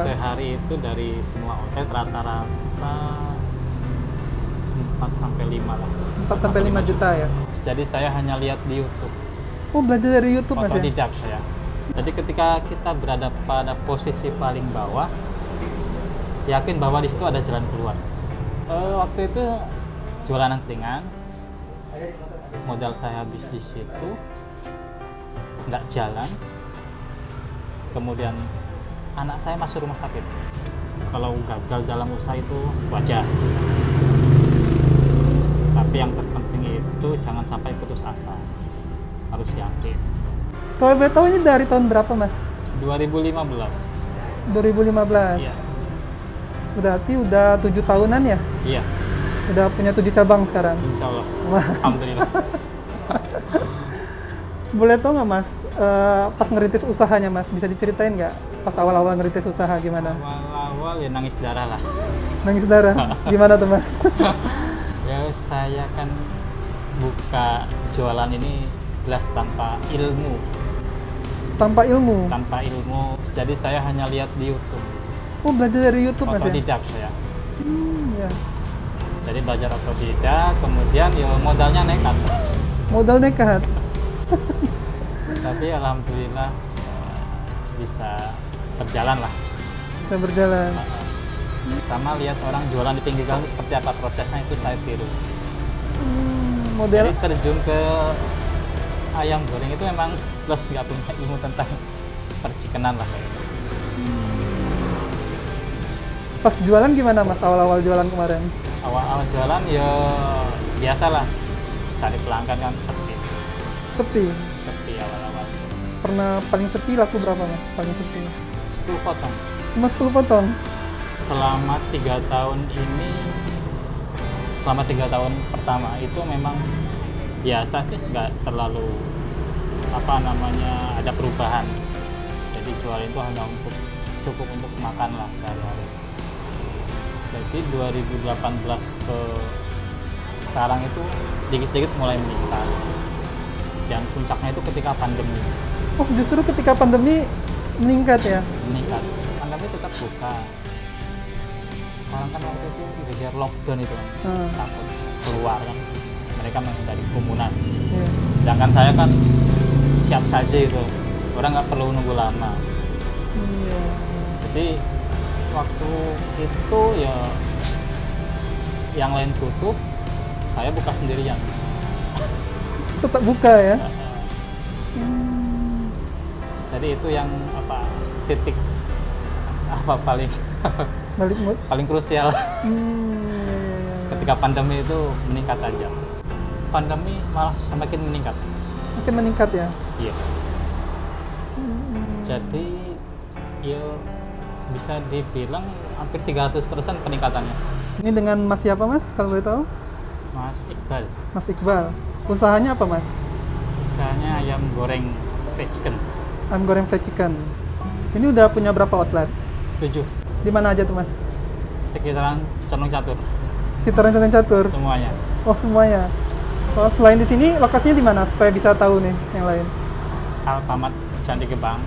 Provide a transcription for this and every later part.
berapa? Sehari itu dari semua outlet rata-rata 4 sampai 5 lah. 4 sampai 5 juta ya. Jadi saya hanya lihat di YouTube. Oh, belajar dari YouTube Mas ya? Otodidak saya. Jadi ketika kita berada pada posisi paling bawah, yakin bahwa di situ ada jalan keluar. Waktu itu jualan angkringan, modal saya habis di situ, nggak jalan. Kemudian anak saya masuk rumah sakit. Kalau gagal dalam usaha itu wajar. Tapi yang terpenting itu jangan sampai putus asa. Harus yakin. Kalau boleh tahu ini dari tahun berapa Mas? 2015. 2015. Iya. Berarti udah 7 tahunan ya? Iya, Udah punya 7 cabang sekarang. insya Allah. Wah. Alhamdulillah. Boleh tahu nggak Mas, pas ngerintis usahanya Mas, bisa diceritain nggak? Pas awal-awal ngerintis usaha gimana? Awal-awal ya nangis darah lah. Nangis darah? Gimana tuh Mas? Ya saya kan buka jualan ini jelas tanpa ilmu. Tanpa ilmu? Tanpa ilmu, jadi saya hanya lihat di YouTube. Oh, belajar dari YouTube Mas ya? Otodidak saya. Ya. Jadi belajar otodidak, kemudian ya modalnya nekat. Modal nekat? Tapi alhamdulillah bisa berjalan lah. Bisa berjalan. Sama lihat orang jualan di pinggir jalan itu seperti apa prosesnya, itu saya tiru. Model Jadi terjun ke ayam goreng itu memang plus nggak punya ilmu tentang percikenan lah. pas jualan gimana Mas, awal-awal jualan kemarin? Awal-awal jualan ya biasalah, cari pelanggan kan sepi awal-awal. Pernah paling sepi laku berapa Mas? Paling sepi? 10 potong. Cuma 10 potong? Selama 3 tahun ini, selama 3 tahun pertama itu memang biasa sih, nggak terlalu ada perubahan. Jadi jual itu hanya cukup untuk makan lah sehari-hari. Jadi 2018 ke sekarang itu sedikit-sedikit mulai meningkat. Dan puncaknya itu ketika pandemi. Oh, justru ketika pandemi meningkat ya? Meningkat. Pandemi tetap buka. Orang kan waktu itu dikejar lockdown itu kan, takut keluar kan. Mereka menghindari kerumunan. Yeah. Sedangkan saya kan siap saja itu. Orang nggak perlu nunggu lama. Yeah. Jadi waktu itu ya yang lain tutup, saya buka sendirian. Tetap buka ya? Jadi itu yang titik paling Balik mood? paling krusial. Ketika pandemi itu meningkat aja. Pandemi malah semakin meningkat. Makin meningkat ya? Iya. Jadi ya bisa dibilang hampir 300% peningkatannya. Ini dengan Mas siapa Mas, kalau boleh tahu? Mas Iqbal. Mas Iqbal. Usahanya apa Mas? Usahanya ayam goreng fried chicken. Ayam goreng fried chicken. Ini udah punya berapa outlet? 7. Di mana aja tuh Mas? Sekitaran Condong Catur. Sekitaran Condong Catur? Semuanya. Oh, semuanya. Oh, selain di sini, lokasinya di mana supaya bisa tahu nih yang lain? Alfamart Candi Gebang,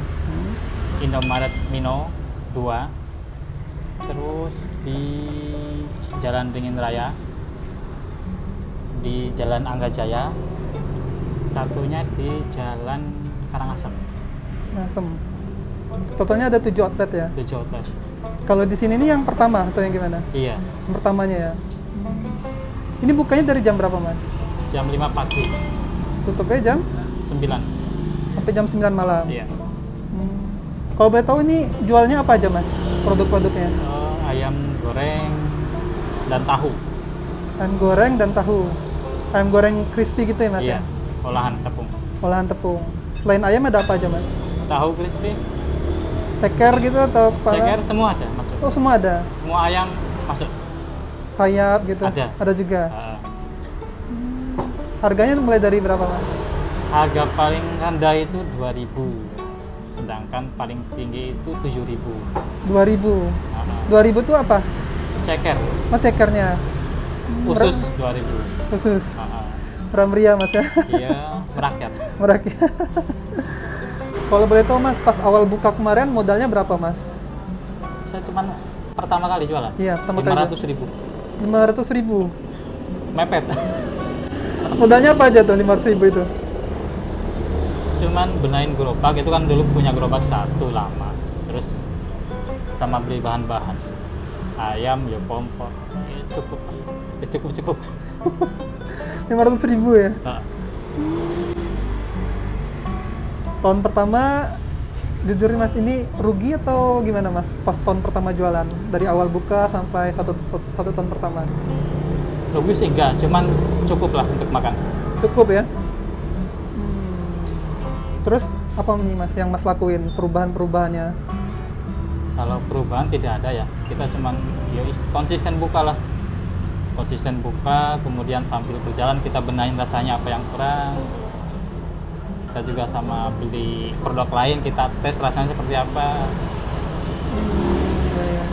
Indomaret Mino 2, terus di Jalan Dingin Raya, di Jalan Angga Jaya, satunya di Jalan Karangasem. Asem. Totalnya ada 7 outlet ya? 7 outlet. Kalau di sini nih yang pertama atau yang gimana? Iya, Yang pertamanya ya. Ini bukanya dari jam berapa Mas? jam 5 pagi, Tutupnya jam 9. sampai jam 9 malam. Iya. Kalau boleh tahu ini jualnya apa aja Mas? Produk-produknya? Ayam goreng dan tahu. Ayam goreng dan tahu. Ayam goreng crispy gitu ya Mas Iya, ya? olahan tepung. Olahan tepung. Selain ayam ada apa aja Mas? Tahu crispy, Ceker gitu atau kepala? ceker semua ada masuk. Oh, semua ada. Semua ayam masuk. Sayap gitu? Ada. Ada juga. Harganya mulai dari berapa Mas? Harga paling rendah itu 2.000, sedangkan paling tinggi itu 7.000. 2.000. 2.000 tuh apa? Ceker, Mas cekernya? usus 2.000. Khusus. Murah meriah Mas ya? Iya, merakyat. Merakyat. Kalau boleh tahu Mas, pas awal buka kemarin modalnya berapa Mas? saya cuman pertama kali jualan. Iya, pertama kali. 500.000. 500.000. Mepet. Modalnya apa aja tuh 500.000 itu? Cuman benahin gerobak, itu kan dulu punya gerobak satu lama. Terus sama beli bahan-bahan. Ayam, ya kompor. Ya cukup. Ya cukup. 500.000 ya? Nah, Tahun pertama, jujur nih mas, ini rugi atau gimana mas? Pas tahun pertama jualan, dari awal buka sampai satu tahun pertama. rugi sih enggak, cuman cukup lah untuk makan. Cukup ya? Terus apa nih mas yang mas lakuin, perubahan-perubahannya? Kalau perubahan tidak ada ya, kita cuman ya konsisten buka lah. Konsisten buka, kemudian sambil berjalan kita benahin rasanya apa yang kurang. Kita juga sama beli produk lain, kita tes rasanya seperti apa. Ya.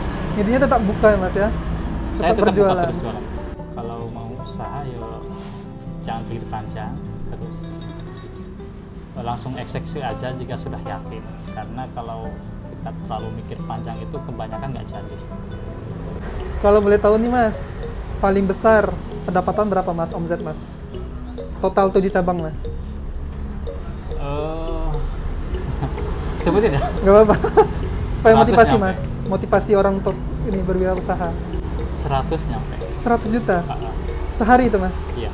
Intinya tetap buka ya mas ya? Saya tetap berjualan. buka terus jualan. Kalau mau usaha ya jangan pikir panjang, terus langsung eksekusi aja jika sudah yakin. Karena kalau kita terlalu mikir panjang itu kebanyakan nggak jadi. Kalau boleh tahu nih mas, paling besar pendapatan berapa mas, omset mas? Total 7 cabang mas? Sebutin ya? Gak apa-apa. Supaya 100 motivasi nyampe. mas, motivasi orang untuk ini berwirausaha. 100 nyampe. 100 juta? Ah, ah. Sehari itu mas? Iya.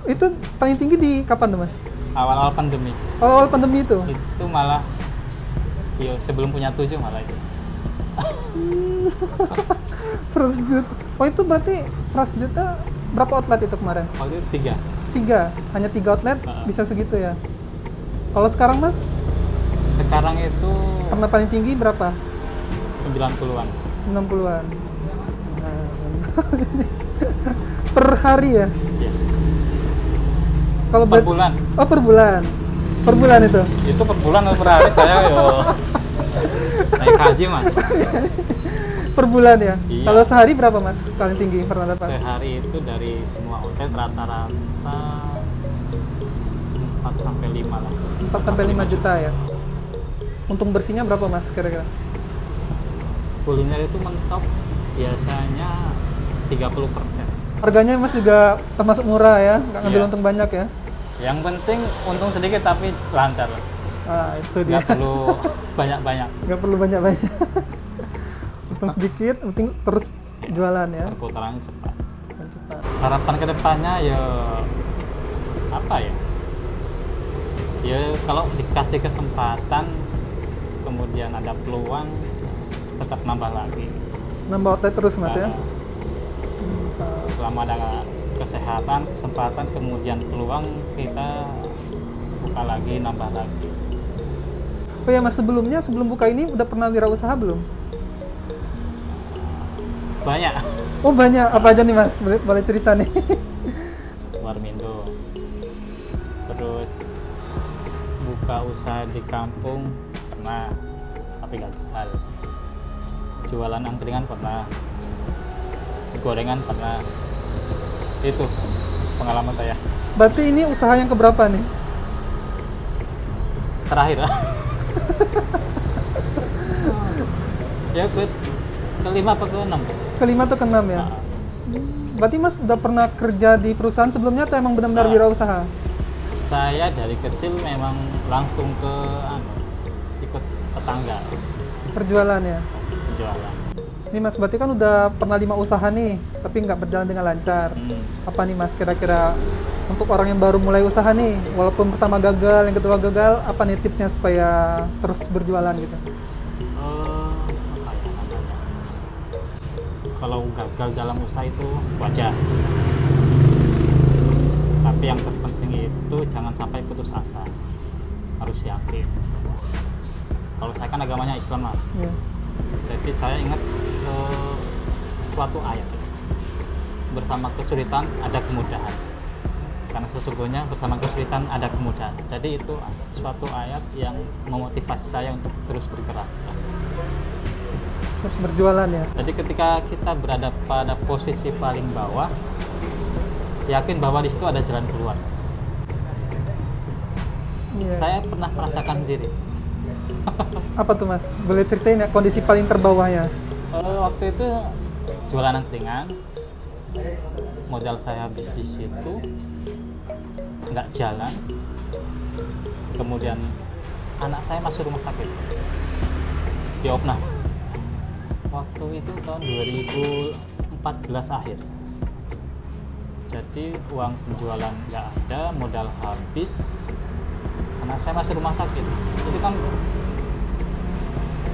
Itu paling tinggi di kapan tuh mas? Awal-awal pandemi Awal-awal pandemi itu? itu malah, yo sebelum punya 7 malah itu. 100 juta. Oh itu berarti 100 juta berapa outlet itu kemarin? Waktu itu 3. 3? Hanya 3 outlet bisa segitu ya? Kalau sekarang mas, Sekarang itu pernah paling tinggi berapa? 90-an. 90-an. Nah, per hari ya? Iya. Kalau Per bulan. Oh per bulan. Per bulan itu? Itu per bulan atau per hari saya yo naik haji mas. Per bulan ya? Iya. Kalau sehari berapa mas? Paling tinggi pernah dapat? Sehari itu dari semua outlet rata-rata 4 sampai 5 lah. 4 sampai 5 juta ya? Untung bersihnya berapa mas kira-kira? Kuliner itu mentok biasanya 30%. Harganya mas juga termasuk murah ya? Nggak ngambil Iya. untung banyak ya? Yang penting untung sedikit tapi lancar lah. Ah itu dia. Nggak perlu banyak-banyak. Nggak perlu banyak-banyak. Untung sedikit, penting terus jualan ya? Perputarannya cepat. Cepat. Harapan kedepannya ya apa ya? Ya kalau dikasih kesempatan, kemudian ada peluang, tetap nambah lagi. Nambah outlet terus mas ya? Selama ada kesehatan, kesempatan, kemudian peluang, kita buka lagi, nambah lagi. Oh ya mas, sebelum buka ini udah pernah wirausaha belum? Banyak. Oh banyak, apa aja nih mas? Boleh cerita nih. Warmindo. Terus buka usaha di kampung pernah, tapi gagal. Jualan angkringan pernah, gorengan pernah. Itu pengalaman saya. Berarti ini usaha yang keberapa nih? Terakhir. Ya kelima apa keenam? Kelima atau keenam ya? Berarti mas udah pernah kerja di perusahaan sebelumnya atau emang benar-benar wirausaha? Saya dari kecil memang langsung ke ikut tetangga Perjualan ya? jualan. Nih mas, berarti kan udah pernah 5 usaha nih, tapi nggak berjalan dengan lancar. Apa nih mas kira-kira untuk orang yang baru mulai usaha nih, walaupun pertama gagal, yang kedua gagal, apa nih tipsnya supaya terus berjualan gitu? Apa ya namanya? Kalau gagal dalam usaha itu wajar. Tapi yang terpenting itu jangan sampai putus asa. Harus yakin. Kalau saya kan agamanya Islam mas. Ya. Jadi saya ingat suatu ayat, bersama kesulitan ada kemudahan, karena sesungguhnya bersama kesulitan ada kemudahan. Jadi itu suatu ayat yang memotivasi saya untuk terus bergerak. Terus berjualan ya? Jadi ketika kita berada pada posisi paling bawah, yakin bahwa di situ ada jalan keluar. Iya. Saya pernah merasakan diri Apa tuh Mas? Boleh ceritain ya kondisi paling terbawahnya? Waktu itu jualan angkringan, modal saya habis di situ, nggak jalan. Kemudian anak saya masuk rumah sakit di Opnam. Waktu itu tahun 2014 akhir. Jadi uang penjualan nggak ada, modal habis, anak saya masuk rumah sakit. Itu kan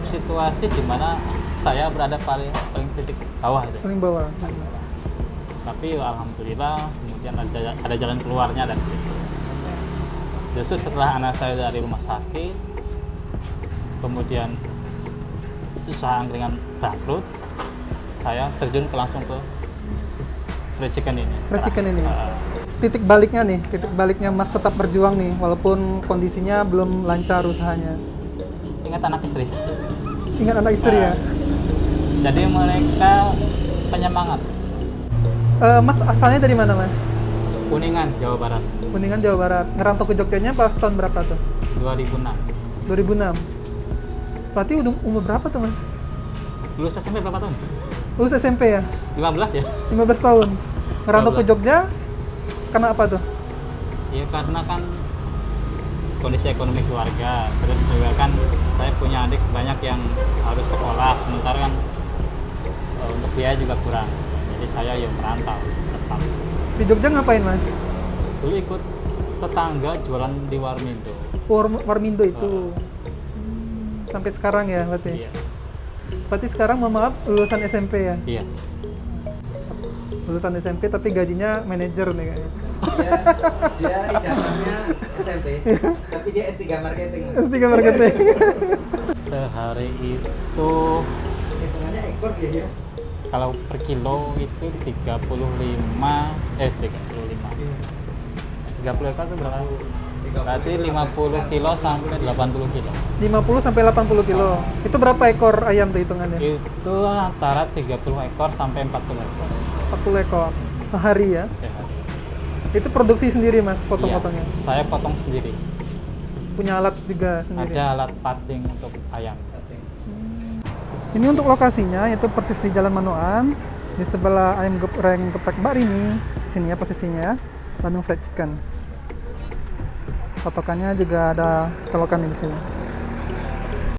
situasi di mana saya berada paling titik bawah itu. Paling bawah. Tapi alhamdulillah kemudian ada jalan keluarnya dari situ. Justru setelah anak saya dari rumah sakit, kemudian usaha angkringan bangkrut, saya terjun langsung ke fried chicken ini. Fried chicken ini. Titik baliknya Mas tetap berjuang nih, walaupun kondisinya belum lancar usahanya. Ingat anak istri. Ingat anak istri ya? Jadi mereka penyemangat. Mas asalnya dari mana Mas? Kuningan, Jawa Barat. Kuningan, Jawa Barat. Ngerantau ke Jogjanya pas tahun berapa tuh? 2006. 2006. Berarti udah umur berapa tuh Mas? Lulus SMP berapa tahun? Lulus SMP ya? 15 ya? 15 tahun. Ngerantau ke 15. Jogja, karena apa tuh? Ya karena kan kondisi ekonomi keluarga, terus juga kan saya punya adik banyak yang harus sekolah, sementara kan untuk biaya juga kurang. Jadi saya ya merantau terpaksa. Di Jogja ngapain Mas? Dulu ikut tetangga jualan di Warmindo. Warmindo itu. Sampai sekarang ya berarti? Iya. Berarti sekarang mohon maaf lulusan SMP ya? Iya. Lulusan SMP tapi gajinya manajer nih kayaknya. Dia ijazahnya SMP, tapi dia S3 marketing. S3 marketing. Sehari itu Hitungannya ekor dia ya. kalau per kilo itu 35 30 ekor itu berapa? Berarti 50 kilo sampai 80 kilo. 50 sampai 80 kilo. Itu berapa ekor ayam tuh hitungannya? Itu antara 30 ekor sampai 40 ekor 40 ekor sehari ya. sehari. Itu produksi sendiri Mas, potong-potongnya. Iya, saya potong sendiri. Punya alat juga sendiri. Ada alat parting untuk ayam. Ini untuk lokasinya yaitu persis di Jalan Manoan, di sebelah ayam goreng geprek Mbak Rini. Sini ya posisinya, Bandung Fried Chicken. Potokannya juga ada colokan di sini.